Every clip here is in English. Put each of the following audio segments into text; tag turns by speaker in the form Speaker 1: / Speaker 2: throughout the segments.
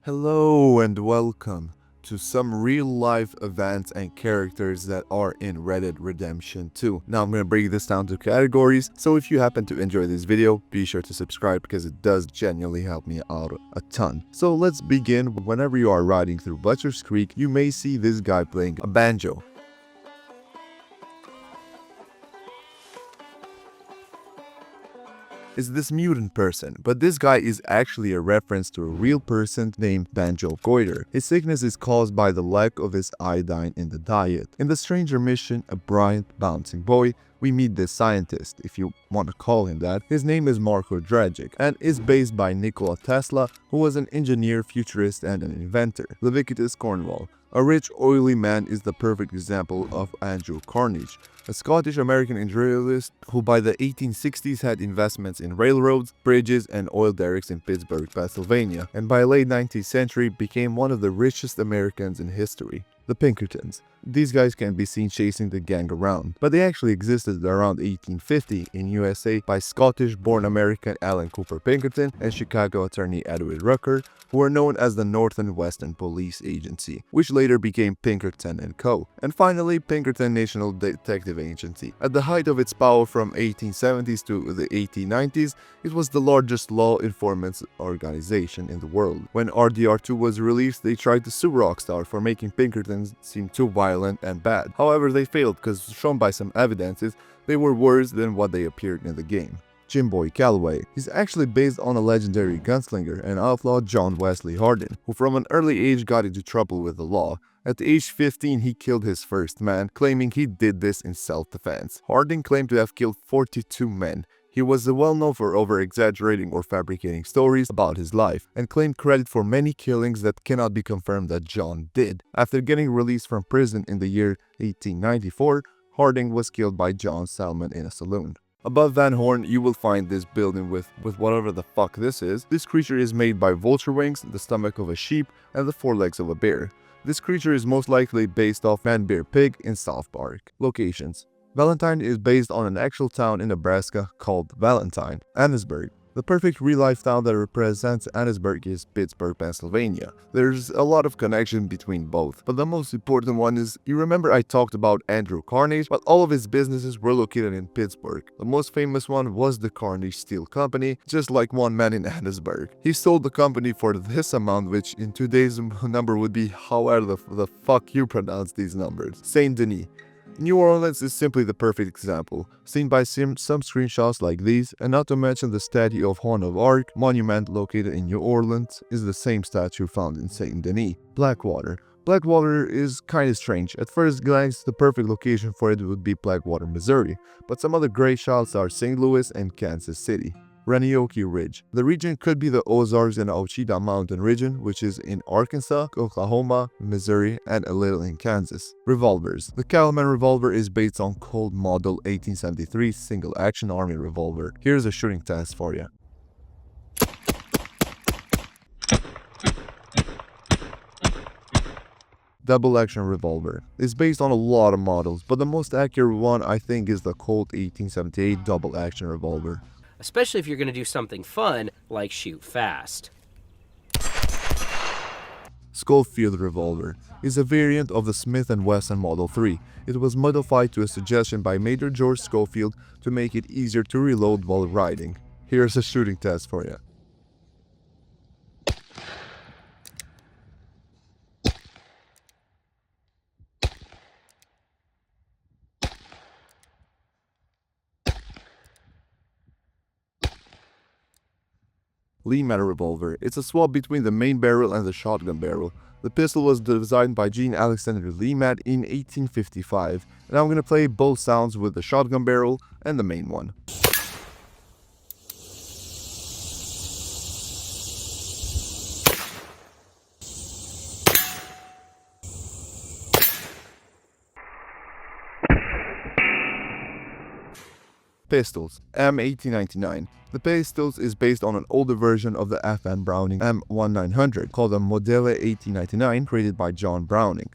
Speaker 1: Hello and welcome to some real-life events and characters that are in Red Dead Redemption 2. Now I'm going to break this down to categories, so if you happen to enjoy this video, be sure to subscribe because it does genuinely help me out a ton. So let's begin. Whenever you are riding through Butcher's Creek, you may see this guy playing a banjo. Is this mutant person, but this guy is actually a reference to a real person named Banjo Goiter. His sickness is caused by the lack of his iodine in the diet. In the Stranger mission, a bright, bouncing boy, we meet this scientist, if you want to call him that. His name is Marko Dragic and is based by Nikola Tesla, who was an engineer, futurist, and an inventor. Leviticus Cornwall. A rich, oily man is the perfect example of Andrew Carnegie, a Scottish-American industrialist who by the 1860s had investments in railroads, bridges, and oil derricks in Pittsburgh, Pennsylvania, and by late 19th century became one of the richest Americans in history. The Pinkertons. These guys can be seen chasing the gang around, but they actually existed around 1850 in USA by Scottish-born American Alan Cooper Pinkerton and Chicago attorney Edward Rucker, who were known as the North and Western Police Agency, which later became Pinkerton & Co. And finally, Pinkerton National Detective Agency. At the height of its power from 1870s to the 1890s, it was the largest law enforcement organization in the world. When RDR2 was released, they tried to sue Rockstar for making Pinkertons seem too violent and bad. However, they failed because, shown by some evidences, they were worse than what they appeared in the game. Jimboy Calloway. He's actually based on a legendary gunslinger and outlaw John Wesley Hardin, who from an early age got into trouble with the law. At age 15, he killed his first man, claiming he did this in self-defense. Hardin claimed to have killed 42 men. He was well known for over-exaggerating or fabricating stories about his life, and claimed credit for many killings that cannot be confirmed that John did. After getting released from prison in the year 1894, Harding was killed by John Salmon in a saloon. Above Van Horn, you will find this building with whatever the fuck this is. This creature is made by vulture wings, the stomach of a sheep, and the forelegs of a bear. This creature is most likely based off Man Bear Pig in South Park. Locations. Valentine is based on an actual town in Nebraska called Valentine. Annisburg. The perfect real-life town that represents Annisburg is Pittsburgh, Pennsylvania. There's a lot of connection between both, but the most important one is, you remember I talked about Andrew Carnegie, but all of his businesses were located in Pittsburgh. The most famous one was the Carnegie Steel Company, just like one man in Annisburg. He sold the company for this amount, which in today's number would be however the fuck you pronounce these numbers. Saint Denis. New Orleans is simply the perfect example, seen by some screenshots like these, and not to mention the statue of Joan of Arc monument located in New Orleans is the same statue found in Saint Denis. Blackwater. Blackwater is kinda strange. At first glance, the perfect location for it would be Blackwater, Missouri, but some other great shots are St. Louis and Kansas City. Ranioke Ridge. The region could be the Ozarks and Ouachita Mountain region, which is in Arkansas, Oklahoma, Missouri, and a little in Kansas. Revolvers. The Cattleman revolver is based on Colt Model 1873 single-action army revolver. Here's a shooting test for you. Double-action revolver. It's based on a lot of models, but the most accurate one I think is the Colt 1878 double-action revolver.
Speaker 2: Especially if you're going to do something fun, like shoot fast.
Speaker 1: Schofield revolver is a variant of the Smith & Wesson Model 3. It was modified to a suggestion by Major George Schofield to make it easier to reload while riding. Here's a shooting test for you. Lee-Matter revolver. It's a swap between the main barrel and the shotgun barrel. The pistol was designed by Jean Alexander Lee-Matt in 1855, and I'm gonna play both sounds with the shotgun barrel and the main one. Pistols. M1899. The Pistols is based on an older version of the FN Browning M1900 called the Modelle 1899, created by John Browning.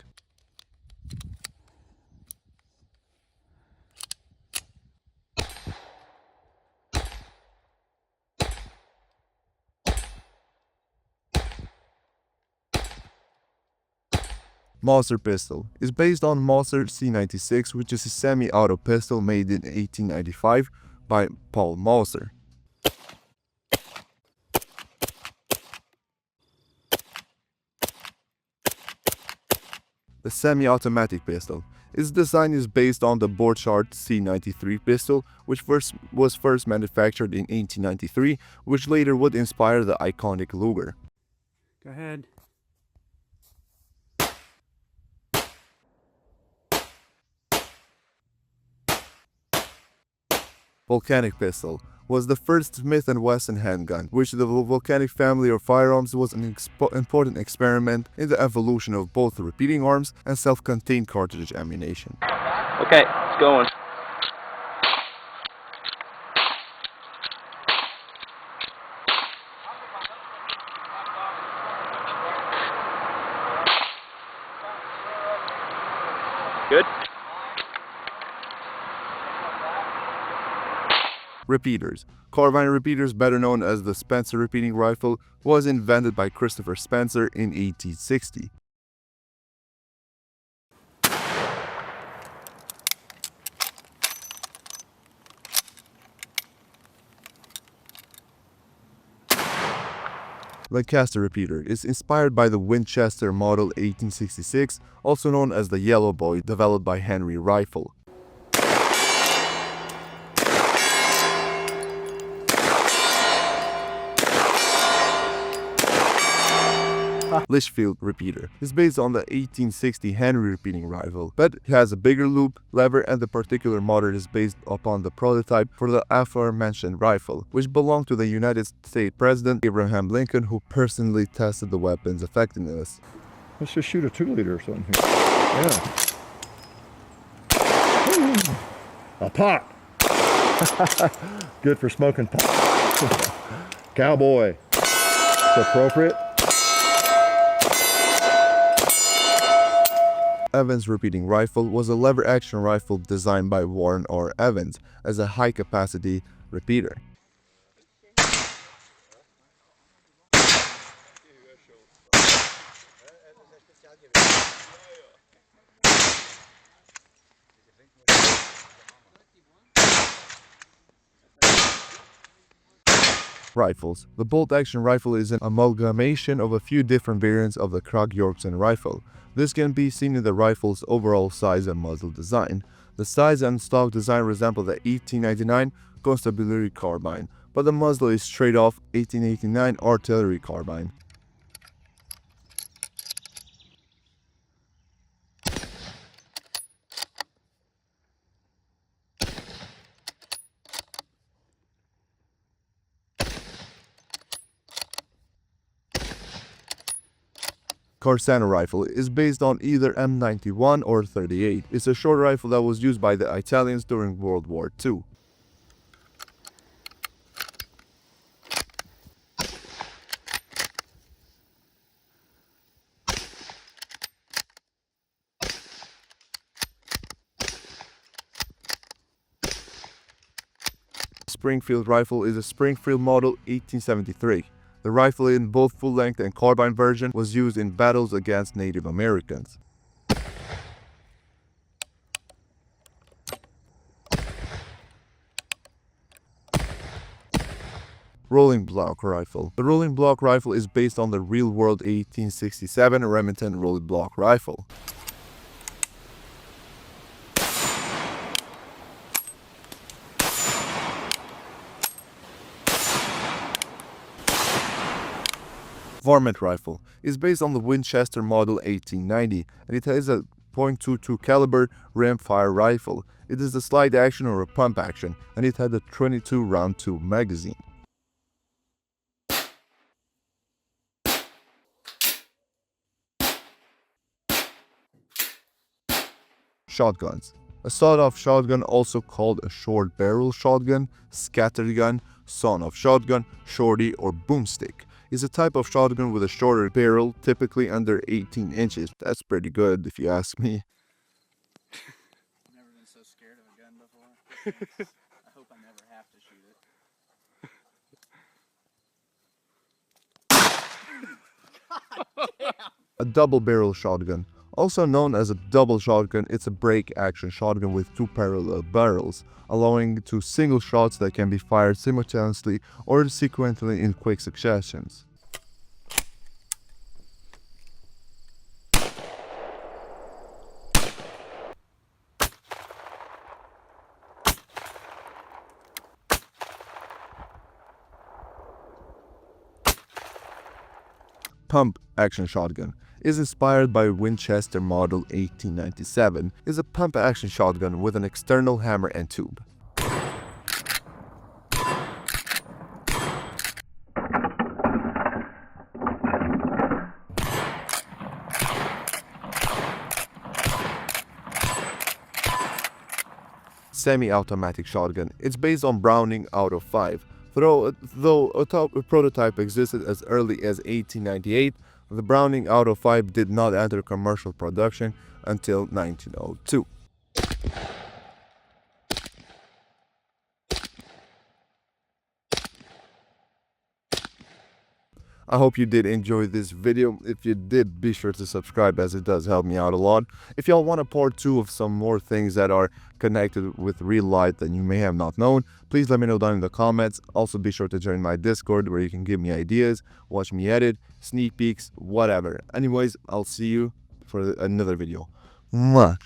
Speaker 1: Mauser pistol is based on Mauser C96, which is a semi-auto pistol made in 1895 by Paul Mauser. The semi-automatic pistol. Its design is based on the Borchardt C93 pistol, which was first manufactured in 1893, which later would inspire the iconic Luger.
Speaker 3: Go ahead.
Speaker 1: Volcanic pistol was the first Smith & Wesson handgun, which the volcanic family of firearms was an important experiment in the evolution of both repeating arms and self-contained cartridge ammunition.
Speaker 4: Okay, it's going. Good.
Speaker 1: Repeaters. Carbine repeaters, better known as the Spencer repeating rifle, was invented by Christopher Spencer in 1860. Lancaster repeater is inspired by the Winchester Model 1866, also known as the Yellow Boy, developed by Henry Rifle. Litchfield repeater is based on the 1860 Henry repeating rifle, but it has a bigger loop, lever, and the particular motor is based upon the prototype for the aforementioned rifle, which belonged to the United States President Abraham Lincoln, who personally tested the weapon's effectiveness.
Speaker 5: Let's just shoot a 2-liter or something here. Yeah. A pot. Good for smoking pot. Cowboy. It's appropriate.
Speaker 1: Evans repeating rifle was a lever-action rifle designed by Warren R. Evans as a high-capacity repeater. Rifles. The bolt-action rifle is an amalgamation of a few different variants of the Krag-Yorkson rifle. This can be seen in the rifle's overall size and muzzle design. The size and stock design resemble the 1899 Constabulary carbine, but the muzzle is straight off 1889 artillery carbine. Carsano rifle is based on either M91 or 38. It's a short rifle that was used by the Italians during World War II. Springfield rifle is a Springfield model 1873. The rifle in both full-length and carbine version was used in battles against Native Americans. Rolling block rifle. The rolling block rifle is based on the real-world 1867 Remington rolling block rifle. Varmint rifle is based on the Winchester Model 1890, and it has a .22 caliber rimfire rifle. It is a slide action or a pump action, and it had a 22 round tube magazine. Shotguns. A sawed-off shotgun, also called a short barrel shotgun, scattergun, sawn-off shotgun, shorty, or boomstick, is a type of shotgun with a shorter barrel, typically under 18 inches. That's pretty good if you ask me.
Speaker 3: Never been so scared of a gun before. I hope I never have to shoot it.
Speaker 1: A double barrel shotgun, Also known as a double shotgun, it's a break-action shotgun with 2 parallel barrels, allowing 2 single shots that can be fired simultaneously or sequentially in quick successions. Pump-action shotgun is inspired by Winchester Model 1897, is a pump-action shotgun with an external hammer and tube. Semi-automatic shotgun. It's based on Browning out of 5. Though a prototype existed as early as 1898, the Browning out of 5 did not enter commercial production until 1902. I hope you did enjoy this video. If you did, be sure to subscribe as it does help me out a lot. If y'all want a part 2 of some more things that are connected with real life that you may have not known, please let me know down in the comments. Also be sure to join my Discord where you can give me ideas, watch me edit, sneak peeks, whatever. Anyways, I'll see you for another video. Mwah.